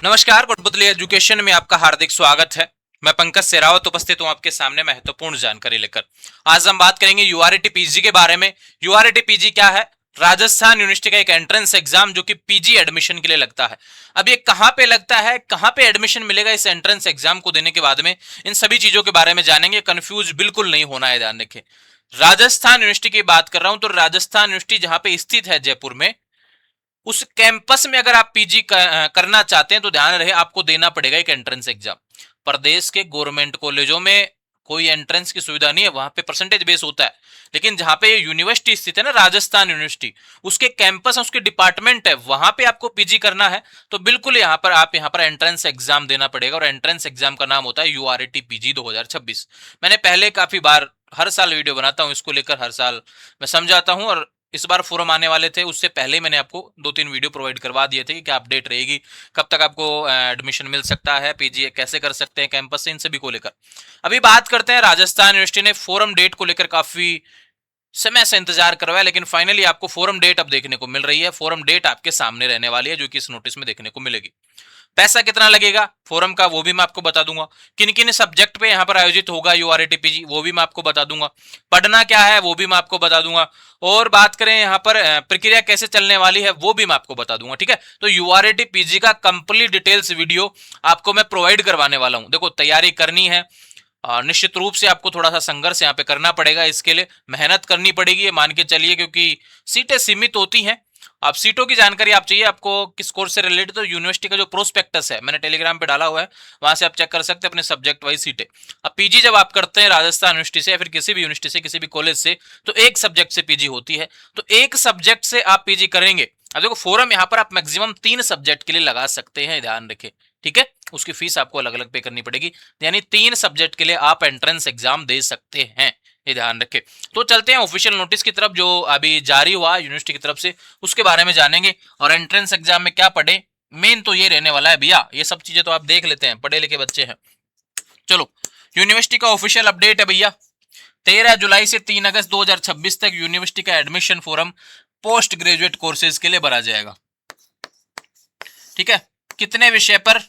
नमस्कार, गुटबुतली एजुकेशन में आपका हार्दिक स्वागत है। मैं पंकज सेरावत उपस्थित हूं आपके सामने महत्वपूर्ण जानकारी लेकर। आज हम बात करेंगे यूआरटी पीजी के बारे में। यूआरटी पीजी क्या है? राजस्थान यूनिवर्सिटी का एक एंट्रेंस एग्जाम जो कि पीजी एडमिशन के लिए लगता है। अब ये कहां पे लगता है, कहां पे एडमिशन मिलेगा इस एंट्रेंस एग्जाम को देने के बाद में, इन सभी चीजों के बारे में जानेंगे। कंफ्यूज बिल्कुल नहीं होना है, ध्यान रखें। राजस्थान यूनिवर्सिटी की बात कर रहा हूं तो राजस्थान यूनिवर्सिटी जहां पे स्थित है जयपुर में, उस कैंपस में अगर आप पीजी करना चाहते हैं तो ध्यान रहे आपको देना पड़ेगा एक एंट्रेंस एग्जाम। प्रदेश के गवर्नमेंट कॉलेजों में कोई एंट्रेंस की सुविधा नहीं है, वहां पे परसेंटेज बेस होता है। लेकिन जहां पे यूनिवर्सिटी स्थित है ना, राजस्थान यूनिवर्सिटी, उसके कैंपस उसके डिपार्टमेंट है, वहां पे आपको पीजी करना है तो बिल्कुल यहाँ पर आप यहाँ पर एंट्रेंस एग्जाम देना पड़ेगा। और एंट्रेंस एग्जाम का नाम होता है यूआरटी पीजी 2026। मैंने पहले काफी बार हर साल वीडियो बनाता हूँ इसको लेकर, हर साल मैं समझाता हूँ। और इस बार फोरम आने वाले थे, उससे पहले मैंने आपको 2-3 वीडियो प्रोवाइड करवा दिए थे कि क्या अपडेट रहेगी, कब तक आपको एडमिशन मिल सकता है, पीजी कैसे कर सकते हैं कैंपस से, इन सभी को लेकर अभी बात करते हैं। राजस्थान यूनिवर्सिटी ने फोरम डेट को लेकर काफी समय से इंतजार करवाया, लेकिन फाइनली आपको फोरम डेट अब देखने को मिल रही है। फोरम डेट आपके सामने रहने वाली है, जो कि इस नोटिस में देखने को मिलेगी। पैसा कितना लगेगा फोरम का वो भी मैं आपको बता दूंगा। किन किन सब्जेक्ट पे यहाँ पर आयोजित होगा यूआरटी पीजी वो भी मैं आपको बता दूंगा। पढ़ना क्या है वो भी मैं आपको बता दूंगा। और बात करें यहाँ पर प्रक्रिया कैसे चलने वाली है वो भी मैं आपको बता दूंगा, ठीक है। तो यूआरटी पीजी का कंप्लीट डिटेल्स वीडियो आपको मैं प्रोवाइड करवाने वाला हूँ। देखो, तैयारी करनी है, निश्चित रूप से आपको थोड़ा सा संघर्ष यहाँ पे करना पड़ेगा, इसके लिए मेहनत करनी पड़ेगी, ये मान के चलिए, क्योंकि सीटें सीमित होती हैं। अब सीटों की जानकारी आप चाहिए आपको किस कोर्स से रिलेटेड, तो यूनिवर्सिटी का जो प्रोस्पेक्टस है मैंने टेलीग्राम पे डाला हुआ है, वहां से आप चेक कर सकते हैं अपने सब्जेक्ट वाइज सीटें। अब पीजी जब आप करते हैं राजस्थान यूनिवर्सिटी से या फिर किसी भी यूनिवर्सिटी से, किसी भी कॉलेज से, तो एक सब्जेक्ट से पीजी होती है। तो एक सब्जेक्ट से आप पीजी करेंगे। अब देखो, फोरम यहाँ पर आप मैक्सिमम 3 सब्जेक्ट के लिए लगा सकते हैं, ध्यान रखें, ठीक है। उसकी फीस आपको अलग अलग पे करनी पड़ेगी, यानी 3 सब्जेक्ट के लिए आप एंट्रेंस एग्जाम दे सकते हैं, ये ध्यान रखें। तो चलते हैं ऑफिशियल नोटिस की तरफ जो अभी जारी हुआ यूनिवर्सिटी की तरफ से, उसके बारे में जानेंगे। और एंट्रेंस एग्जाम में क्या पढ़े, मेन तो ये रहने वाला है भैया। ये सब चीजें तो आप देख लेते हैं, पढ़े लिखे बच्चे हैं। चलो, यूनिवर्सिटी का ऑफिशियल अपडेट है भैया। 13 जुलाई से 3 अगस्त 2026 तक यूनिवर्सिटी का admission form post graduate courses के लिए भरा जाएगा, ठीक है। कितने विषय पर?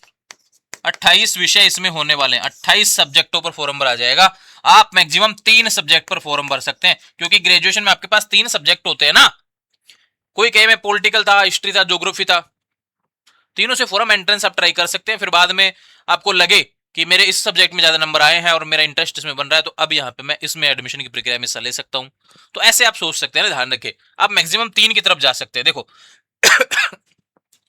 28 विषय इसमें होने वाले हैं। 28 सब्जेक्टों पर फॉर्म भरा जाएगा। आप मैक्सिमम 3 सब्जेक्ट पर फॉर्म भर सकते हैं, क्योंकि ग्रेजुएशन में आपके पास 3 सब्जेक्ट होते हैं ना। कोई कहे मैं पॉलिटिकल था, हिस्ट्री था, ज्योग्राफी था, तीनों से फॉर्म एंट्रेंस आप ट्राई कर सकते हैं। फिर बाद में आपको लगे कि मेरे इस सब्जेक्ट में ज्यादा नंबर आए हैं और मेरा इंटरेस्ट इसमें बन रहा है, तो अब यहाँ पे मैं इसमें एडमिशन की प्रक्रिया में हिस्सा ले सकता हूं। तो ऐसे आप सोच सकते हैं ना, ध्यान रखें। आप मैक्सिमम 3 की तरफ जा सकते हैं। देखो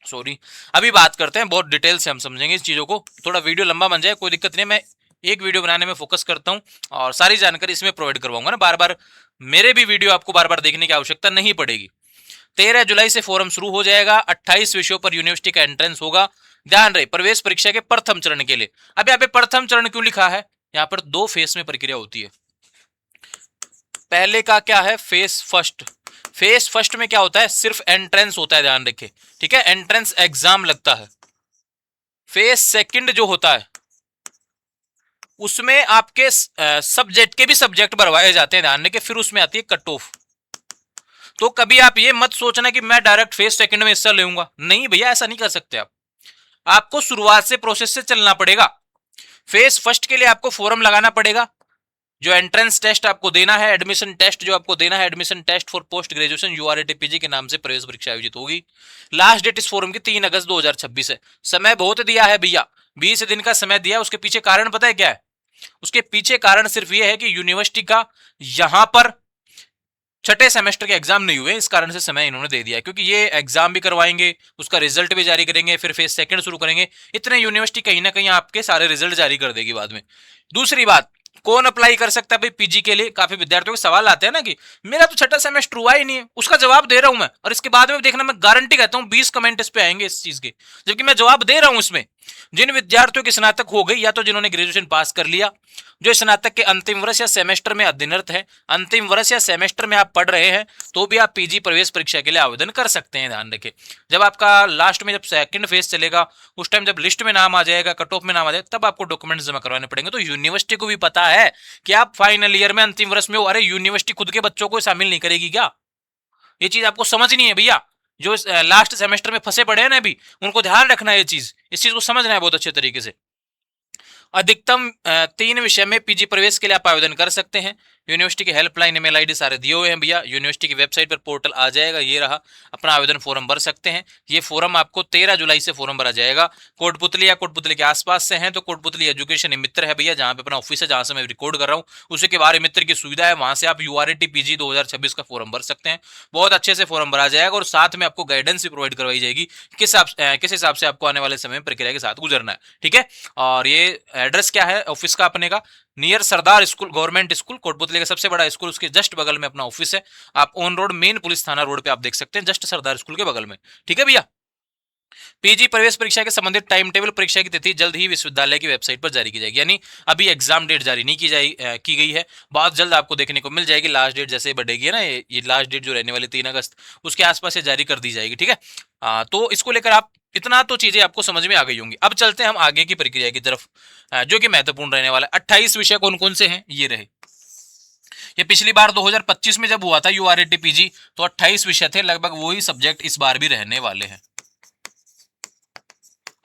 सॉरी, अभी बात करते हैं, बहुत डिटेल से हम समझेंगे इस चीजों को। थोड़ा वीडियो लंबा बन जाए कोई दिक्कत नहीं, मैं एक वीडियो बनाने में फोकस करता हूं और सारी जानकारी इसमें प्रोवाइड करवाऊंगा ना। बार बार मेरे भी वीडियो आपको बार बार देखने की आवश्यकता नहीं पड़ेगी। 13 जुलाई से फॉर्म शुरू हो जाएगा। 28 विषयों पर यूनिवर्सिटी का एंट्रेंस होगा। ध्यान रहे, प्रवेश परीक्षा के प्रथम चरण के लिए। अब यहाँ पे प्रथम चरण क्यों लिखा है? यहाँ पर 2 फेस में प्रक्रिया होती है। पहले का क्या है? Face first. फेस फर्स्ट में क्या होता है? सिर्फ एंट्रेंस होता है, ध्यान रखें, ठीक है। एंट्रेंस एग्जाम लगता है। फेस सेकंड जो होता है उसमें आपके सब्जेक्ट के भी सब्जेक्ट भरवाए जाते हैं, ध्यान रखें। फिर उसमें आती है कट ऑफ। तो कभी आप ये मत सोचना कि मैं डायरेक्ट फेस सेकंड में हिस्सा लूंगा, नहीं भैया, ऐसा नहीं कर सकते आप। आपको शुरुआत से प्रोसेस से चलना पड़ेगा। फेस फर्स्ट के लिए आपको फॉर्म लगाना पड़ेगा। जो एंट्रेंस टेस्ट आपको देना है, एडमिशन टेस्ट जो आपको देना है, admission test for post graduation URT PG के नाम से प्रवेश परीक्षा आयोजित होगी। लास्ट डेट इस फॉर्म की 3 अगस्त 2026 है। समय बहुत दिया है भैया, 20 दिन का समय दिया है। उसके पीछे कारण पता है क्या है? उसके पीछे कारण सिर्फ यह है कि यूनिवर्सिटी का यहां पर छठे सेमेस्टर के एग्जाम नहीं हुए, इस कारण से समय इन्होंने दे दिया है, क्योंकि ये एग्जाम भी करवाएंगे, उसका रिजल्ट भी जारी करेंगे, फिर फेज सेकंड शुरू करेंगे। इतने यूनिवर्सिटी कहीं ना कहीं आपके सारे रिजल्ट जारी कर देगी बाद में। दूसरी बात, कौन अप्लाई कर सकता है भाई पीजी के लिए? काफी विद्यार्थियों के सवाल आते हैं ना कि मेरा तो छठा सेमेस्टर हुआ ही नहीं है। उसका जवाब दे रहा हूं मैं, और इसके बाद में देखना, मैं गारंटी कहता हूं 20 कमेंट इस पे आएंगे इस चीज के, जबकि मैं जवाब दे रहा हूं इसमें। जिन विद्यार्थियों की स्नातक हो गई, या तो जिन्होंने ग्रेजुएशन पास कर लिया, जो स्नातक के अंतिम वर्ष या सेमेस्टर में अध्ययनरत है, अंतिम वर्ष या सेमेस्टर में आप पढ़ रहे हैं, तो भी आप पीजी प्रवेश परीक्षा के लिए आवेदन कर सकते हैं, ध्यान रखें। जब आपका लास्ट में जब सेकंड फेज चलेगा, उस टाइम जब लिस्ट में नाम आ जाएगा, कट ऑफ में नाम आ जाएगा, तब आपको डॉक्यूमेंट्स जमा करवाने पड़ेंगे। तो यूनिवर्सिटी को भी पता है कि आप फाइनल ईयर में अंतिम वर्ष में हो। अरे यूनिवर्सिटी खुद के बच्चों को शामिल नहीं करेगी क्या? ये चीज आपको समझनी है भैया। जो लास्ट सेमेस्टर में फंसे पड़े हैं ना अभी, उनको ध्यान रखना है ये चीज, इस चीज को समझना है बहुत अच्छे तरीके से। अधिकतम 3 विषय में पीजी प्रवेश के लिए आप आवेदन कर सकते हैं। यूनिवर्सिटी की हेल्पलाइन ईमेल आईडी सारे दिए हुए हैं भैया, यूनिवर्सिटी की वेबसाइट पर पोर्टल आ जाएगा, ये रहा, अपना आवेदन फॉर्म भर सकते हैं। ये फॉर्म आपको 13 जुलाई से फॉर्म भरा जाएगा। कोटपुतली या कोटपुतली के आसपास से हैं तो कोटपुतली एजुकेशन मित्र है भैया, जहाँ पे अपना ऑफिस है, जहाँ से मैं रिकॉर्ड कर रहा हूँ, उसी के बारे मित्र की सुविधा है, वहां से आप यूआरटी पीजी 2026 का फॉर्म भर सकते हैं। बहुत अच्छे से फॉर्म भरा जाएगा और साथ में आपको गाइडेंस भी प्रोवाइड करवाई जाएगी किस हिसाब से आपको आने वाले समय में प्रक्रिया के साथ गुजरना है, ठीक है। और ये एड्रेस क्या है ऑफिस का अपने का, नियर सरदार स्कूल गवर्नमेंट स्कूल, कोटपुतली का सबसे बड़ा स्कूल, उसके जस्ट बगल में अपना ऑफिस है। आप ऑन रोड मेन पुलिस थाना रोड पे आप देख सकते हैं, जस्ट सरदार स्कूल के बगल में, ठीक है भैया। पीजी प्रवेश परीक्षा के संबंधित टाइम टेबल, परीक्षा की तिथि जल्द ही विश्वविद्यालय की वेबसाइट पर जारी की जाएगी। यानी अभी एग्जाम डेट जारी नहीं की गई है, बहुत जल्द आपको देखने को मिल जाएगी। लास्ट डेट जैसे बढ़ेगी है ना, ये लास्ट डेट जो रहने वाली 3 अगस्त, उसके आसपास से जारी कर दी जाएगी, ठीक है। तो इसको लेकर आप इतना तो चीजें आपको समझ में आ गई होंगी। अब चलते हैं हम आगे की प्रक्रिया की तरफ, जो कि महत्वपूर्ण रहने वाला है। 28 विषय कौन कौन से हैं ये रहे। ये पिछली बार 2025 में जब हुआ था यूआरटी पीजी तो 28 विषय थे, लगभग वही सब्जेक्ट इस बार भी रहने वाले हैं।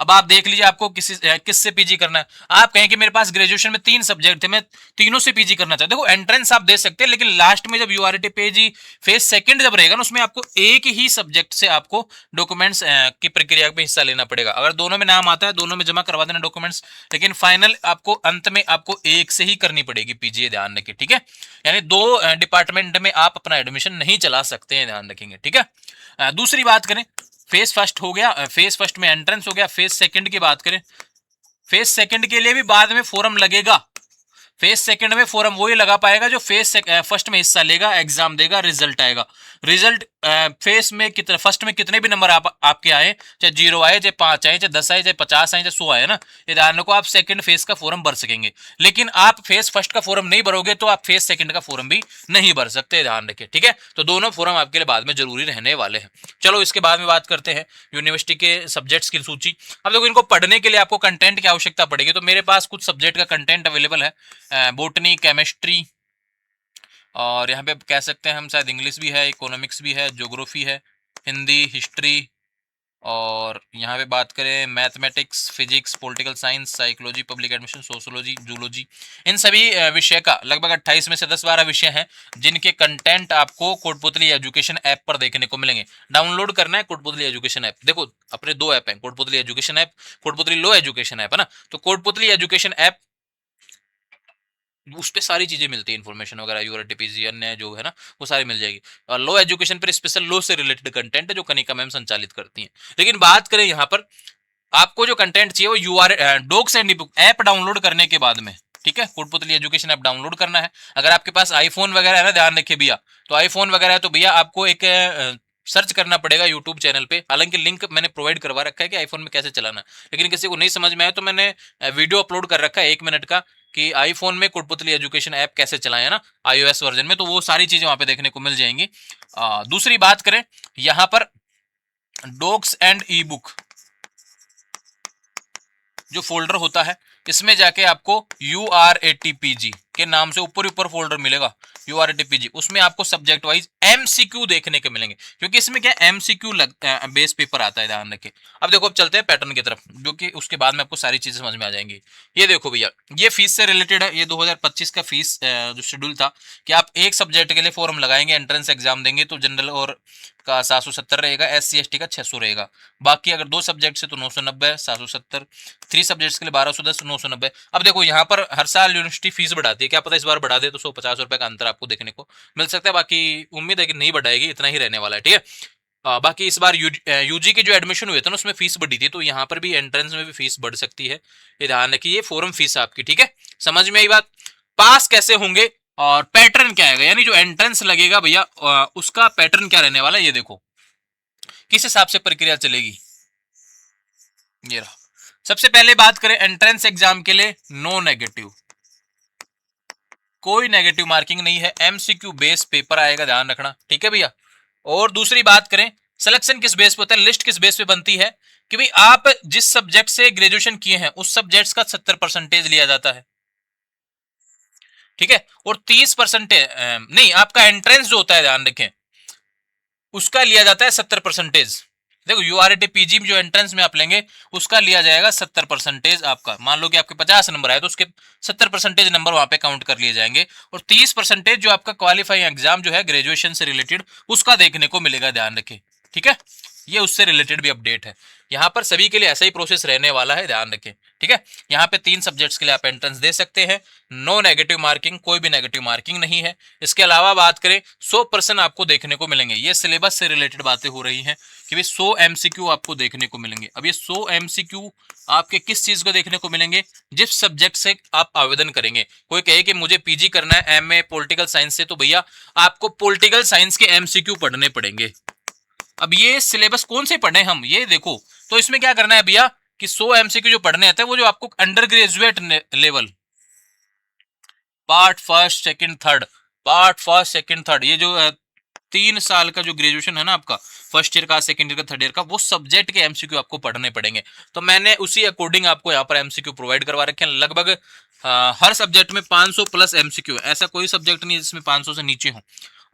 अब आप देख लीजिए आपको किससे पीजी करना है। आप कहें कि मेरे पास ग्रेजुएशन में 3 सब्जेक्ट थे, मैं तीनों से पीजी करना चाहता हूं, देखो एंट्रेंस आप दे सकते हैं, लेकिन लास्ट में जब यूआरटी पीजी फेज सेकंड जब रहेगा ना, उसमें आपको एक ही सब्जेक्ट से आपको डॉक्यूमेंट्स की प्रक्रिया में हिस्सा लेना पड़ेगा। अगर दोनों में नाम आता है दोनों में जमा करवा देना डॉक्यूमेंट्स, लेकिन फाइनल आपको अंत में आपको एक से ही करनी पड़ेगी पीजी, ध्यान रखिए, ठीक है। यानी 2 डिपार्टमेंट में आप अपना एडमिशन नहीं चला सकते हैं, ध्यान रखेंगे, ठीक है। दूसरी बात करें, फेज फर्स्ट हो गया, फेज फर्स्ट में एंट्रेंस हो गया। फेज सेकंड की बात करें, फेज सेकंड के लिए भी बाद में फॉर्म लगेगा। फेज सेकंड में फॉर्म वही लगा पाएगा जो फेज फर्स्ट में हिस्सा लेगा, एग्जाम देगा, रिजल्ट आएगा। रिजल्ट फेज में कितने, फर्स्ट में कितने भी नंबर आपके आए, चाहे 0 आए, चाहे 5 आए, चाहे 10 आए, चाहे 50 आए, चाहे 100 आए ना, ये ध्यान रखो, आप सेकंड फेज का फॉर्म भर सकेंगे। लेकिन आप फेज फर्स्ट का फॉर्म नहीं भरोगे तो आप फेज सेकंड का फॉर्म भी नहीं भर सकते, ध्यान रखिए, ठीक है। तो दोनों फॉर्म आपके लिए बाद में जरूरी रहने वाले हैं। चलो इसके बाद में बात करते हैं यूनिवर्सिटी के सब्जेक्ट्स की सूची। अब देखो, इनको पढ़ने के लिए आपको कंटेंट की आवश्यकता पड़ेगी, तो मेरे पास कुछ सब्जेक्ट का कंटेंट अवेलेबल है। बोटनी, केमिस्ट्री, और यहाँ पे कह सकते हैं हम शायद इंग्लिश भी है, इकोनॉमिक्स भी है, ज्योग्राफी है, हिंदी, हिस्ट्री, और यहाँ पे बात करें mathematics, physics, political science, psychology, public admission, sociology, zoology, इन सभी विषय का लगभग 28 में से 10-12 विषय हैं जिनके कंटेंट आपको कोटपुतली एजुकेशन ऐप पर देखने को मिलेंगे। डाउनलोड करना है कोटपुतली एजुकेशन ऐप। देखो अपने 2 ऐप हैं, कोटपुतली एजुकेशन ऐप, कोटपुतली लो एजुकेशन ऐप, है ना। तो कोटपुतली एजुकेशन ऐप, उस पर सारी चीजें मिलती है, इन्फॉर्मेशन वगैरह, यूआरटी पीजी अन्य जो है ना, वो सारी मिल जाएगी। और लो एजुकेशन पर स्पेशल लो से रिलेटेड कंटेंट है जो कनिका मैम संचालित करती हैं। लेकिन बात करें यहाँ पर, आपको जो कंटेंट चाहिए वो docs and ebook app download करने के बाद में, ठीक है, कोटपुतली एजुकेशन ऐप डाउनलोड करना है। अगर आपके पास आईफोन वगैरह है ना, ध्यान रखिए भैया, तो आईफोन वगैरह है तो भैया आपको एक सर्च करना पड़ेगा यूट्यूब चैनल पे। हालांकि लिंक मैंने प्रोवाइड करवा रखा है कि आईफोन में कैसे चलाना, लेकिन किसी को नहीं समझ में आया तो मैंने वीडियो अपलोड कर रखा है 1 मिनट का कि आईफोन में कोटपुतली एजुकेशन ऐप कैसे चलाएं, ना iOS वर्जन में, तो वो सारी चीजें वहां पे देखने को मिल जाएंगी। दूसरी बात करें यहां पर, डॉक्स एंड ई बुक जो फोल्डर होता है, इसमें जाके आपको URATPG के नाम से ऊपर फोल्डर मिलेगा, URATPG, उसमें आपको सब्जेक्ट वाइज MCQ देखने के मिलेंगे, क्योंकि इसमें क्या MCQ बेस पेपर आता है, ध्यान रखें। अब देखो, अब चलते हैं पैटर्न की तरफ, जो कि उसके बाद में आपको सारी चीजें समझ में आ जाएंगी। ये देखो भैया, ये फीस से रिलेटेड है। ये 2025 का फीस जो शेड्यूल था कि आप एक सब्जेक्ट के लिए फॉर्म लगाएंगे, एंट्रेंस एग्जाम देंगे तो जनरल और का 770 रहेगा, SC ST का 600 रहेगा। बाकी अगर 2 सब्जेक्ट से तो 990, 770, 3 सब्जेक्ट्स के लिए 1210, 990। अब देखो यहाँ पर हर साल यूनिवर्सिटी फीस बढ़ाती है, क्या पता इस बार बढ़ा दे तो 150 रुपए का अंतर आपको देखने को मिल सकता है। बाकी उम्मीद है कि नहीं बढ़ाएगी, इतना ही रहने वाला है, ठीक है। बाकी इस बार यूजी के जो एडमिशन हुए थे ना, उसमें फीस बढ़ी थी, तो यहाँ पर भी एंट्रेंस में भी फीस बढ़ सकती है, ये ध्यान रखिए। ये फॉर्म फीस आपकी, ठीक है, समझ में आई बात। पास कैसे होंगे और पैटर्न क्या आएगा, यानी जो एंट्रेंस लगेगा भैया उसका पैटर्न क्या रहने वाला है, ये देखो किस हिसाब से प्रक्रिया चलेगी। ये रहा, सबसे पहले बात करें एंट्रेंस एग्जाम के लिए, नो नेगेटिव, कोई नेगेटिव मार्किंग नहीं है, MCQ बेस पेपर आएगा, ध्यान रखना, ठीक है भैया। और दूसरी बात करें, सिलेक्शन किस बेस पे होता है, लिस्ट किस बेस पे बनती है कि भाई आप जिस सब्जेक्ट से ग्रेजुएशन किए हैं उस सब्जेक्ट्स का 70% लिया जाता है, ठीक है। और 30% नहीं, आपका एंट्रेंस जो होता है, ध्यान रखें, उसका लिया जाता है 70%। देखो यूआरटी पीजी जो एंट्रेंस में आप लेंगे उसका लिया जाएगा 70% आपका। मान लो कि आपके 50 नंबर आए तो उसके 70% नंबर वहां पे काउंट कर लिए जाएंगे, और 30% जो आपका क्वालिफाइंग एग्जाम जो है ग्रेजुएशन से रिलेटेड उसका देखने को मिलेगा, ध्यान रखें। ठीक है, ये उससे रिलेटेड भी अपडेट है। यहाँ पर सभी के लिए ऐसा ही प्रोसेस रहने वाला है, ध्यान रखें। ठीक है, यहाँ पे 3 सब्जेक्ट्स के लिए आप एंट्रेंस दे सकते हैं, नो नेगेटिव मार्किंग, कोई भी नेगेटिव मार्किंग नहीं है। इसके अलावा बात करें 100% आपको देखने को मिलेंगे, ये सिलेबस से रिलेटेड बातें हो रही हैं कि भाई 100 एमसीक्यू आपको देखने को मिलेंगे। अब ये 100 एमसीक्यू आपके किस चीज को देखने को मिलेंगे, जिस सब्जेक्ट से आप आवेदन करेंगे। कोई कहे कि मुझे पीजी करना है एमए पॉलिटिकल साइंस से, तो भैया आपको पॉलिटिकल साइंस के एमसीक्यू पढ़ने पड़ेंगे। अब ये सिलेबस कौन से पढ़े हम, ये देखो। तो इसमें क्या करना है भैया कि 100 एमसीक्यू जो पढ़ने आते हैं वो जो आपको under graduate level, part first second third, part first second third, ये जो 3 साल का जो ग्रेजुएशन है ना आपका, फर्स्ट ईयर का, सेकंड ईयर का, थर्ड ईयर का, वो सब्जेक्ट के एमसीक्यू आपको पढ़ने पड़ेंगे। तो मैंने उसी अकॉर्डिंग आपको यहाँ पर एमसीक्यू प्रोवाइड करवा रखे हैं। लगभग हर सब्जेक्ट में 500 प्लस एमसीक्यू, ऐसा कोई सब्जेक्ट नहीं है जिसमें 500 से नीचे हो,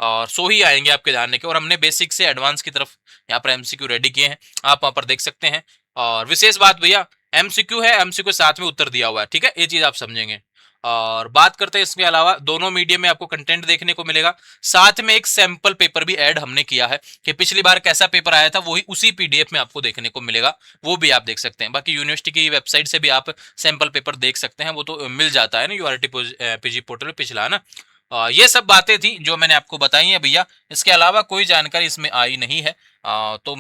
और 100 ही आएंगे आपके जानने के। और हमने बेसिक से एडवांस की तरफ यहाँ पर एमसीक्यू रेडी किए हैं, आप वहां पर देख सकते हैं। और विशेष बात भैया, एमसीक्यू है, एमसीक्यू साथ में उत्तर दिया हुआ है। ठीक है, ये चीज आप समझेंगे। और बात करते हैं इसके अलावा दोनों मीडियम में आपको कंटेंट देखने को मिलेगा, साथ में एक सैंपल पेपर भी ऐड हमने किया है कि पिछली बार कैसा पेपर आया था वही उसी पीडीएफ में आपको देखने को मिलेगा, वो भी आप देख सकते हैं। बाकी यूनिवर्सिटी की वेबसाइट से भी आप सैंपल पेपर देख सकते हैं, वो तो मिल जाता है ना यूआरटी पीजी पोर्टल पिछला, है ना। ये सब बातें थी जो मैंने आपको बताई हैं भैया, इसके अलावा कोई जानकारी इसमें आई नहीं है। तो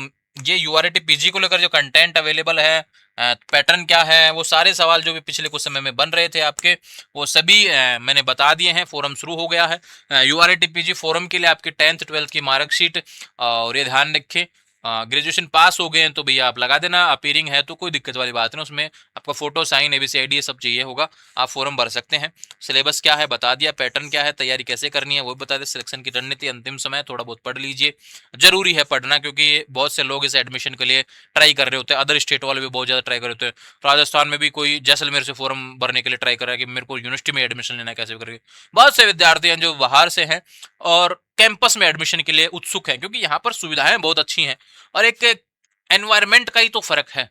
ये यूआरटी पीजी को लेकर जो कंटेंट अवेलेबल है, पैटर्न क्या है, वो सारे सवाल जो भी पिछले कुछ समय में बन रहे थे आपके, वो सभी मैंने बता दिए हैं। फोरम शुरू हो गया है यूआरटी पीजी फोरम के लिए, आपकी 10th 12th की मार्कशीट, और ये ध्यान रखें ग्रेजुएशन पास हो गए हैं तो भैया आप लगा देना, अपीयरिंग है तो कोई दिक्कत वाली बात नहीं, उसमें आपका फोटो साइन एबीसी आईडी ये सब चाहिए होगा, आप फॉर्म भर सकते हैं। सिलेबस क्या है बता दिया, पैटर्न क्या है, तैयारी कैसे करनी है वो बता दिया, सिलेक्शन की रणनीति, अंतिम समय थोड़ा बहुत पढ़ लीजिए, जरूरी है पढ़ना, क्योंकि बहुत से लोग इस एडमिशन के लिए ट्राई कर रहे होते हैं, अदर स्टेट वाले भी बहुत ज़्यादा ट्राई कर रहे होते हैं। राजस्थान में भी कोई जैसलमेर से फॉर्म भरने के लिए ट्राई कर रहा है कि मेरे को यूनिवर्सिटी में एडमिशन लेना है, कैसे करके। बहुत से विद्यार्थी हैं जो बाहर से हैं और कैंपस में एडमिशन के लिए उत्सुक हैं, क्योंकि यहाँ पर सुविधाएं बहुत अच्छी हैं, और एक एनवायरमेंट का ही तो फर्क है।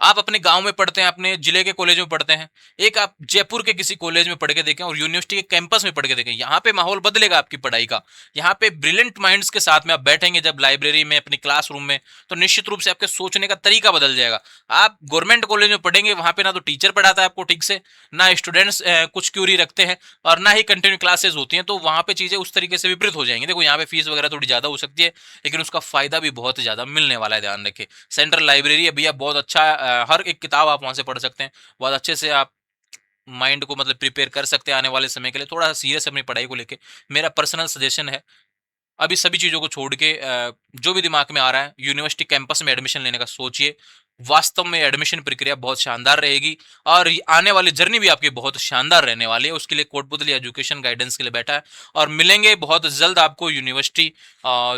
आप अपने गांव में पढ़ते हैं, अपने जिले के कॉलेज में पढ़ते हैं, एक आप जयपुर के किसी कॉलेज में पढ़ के देखें और यूनिवर्सिटी के कैंपस में पढ़ के देखें, यहाँ पे माहौल बदलेगा आपकी पढ़ाई का। यहाँ पे ब्रिलियंट माइंड्स के साथ में आप बैठेंगे जब लाइब्रेरी में, अपनी क्लासरूम में, तो निश्चित रूप से आपके सोचने का तरीका बदल जाएगा। आप गवर्नमेंट कॉलेज में पढ़ेंगे, वहां पे ना तो टीचर पढ़ाता है आपको ठीक से, ना स्टूडेंट्स कुछ क्यूरी रखते हैं, और ना ही कंटिन्यू क्लासेस होती हैं, तो वहां पे चीजें उस तरीके से विपरीत हो जाएंगी। देखो यहाँ पे फीस वगैरह थोड़ी ज्यादा हो सकती है, लेकिन उसका फायदा भी बहुत ज्यादा मिलने वाला है, ध्यान रखें। सेंट्रल लाइब्रेरी है भैया, बहुत अच्छा, हर एक किताब आप वहां से पढ़ सकते हैं, बहुत अच्छे से आप माइंड को मतलब प्रिपेयर कर सकते हैं आने वाले समय के लिए। थोड़ा सीरियस अपनी पढ़ाई को लेके मेरा पर्सनल सजेशन है, अभी सभी चीज़ों को छोड़ के जो भी दिमाग में आ रहा है, यूनिवर्सिटी कैंपस में एडमिशन लेने का सोचिए। वास्तव में एडमिशन प्रक्रिया बहुत शानदार रहेगी, और आने वाली जर्नी भी आपकी बहुत शानदार रहने वाली है। उसके लिए कोटपुतली एजुकेशन गाइडेंस के लिए बैठा है, और मिलेंगे बहुत जल्द आपको यूनिवर्सिटी।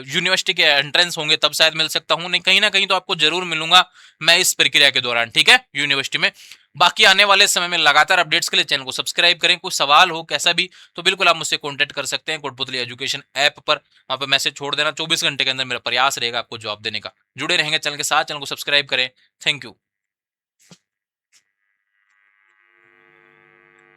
यूनिवर्सिटी के एंट्रेंस होंगे तब शायद मिल सकता हूँ, नहीं कहीं ना कहीं तो आपको जरूर मिलूंगा मैं इस प्रक्रिया के दौरान, ठीक है, यूनिवर्सिटी में। बाकी आने वाले समय में लगातार अपडेट्स के लिए चैनल को सब्सक्राइब करें। कोई सवाल हो कैसा भी तो बिल्कुल आप मुझसे कॉन्टैक्ट कर सकते हैं कोटपुतली एजुकेशन ऐप पर, वहां पर मैसेज छोड़ देना, 24 घंटे के अंदर मेरा प्रयास रहेगा आपको जवाब देने का। जुड़े रहेंगे चैनल के साथ, चैनल को सब्सक्राइब करें। Thank you.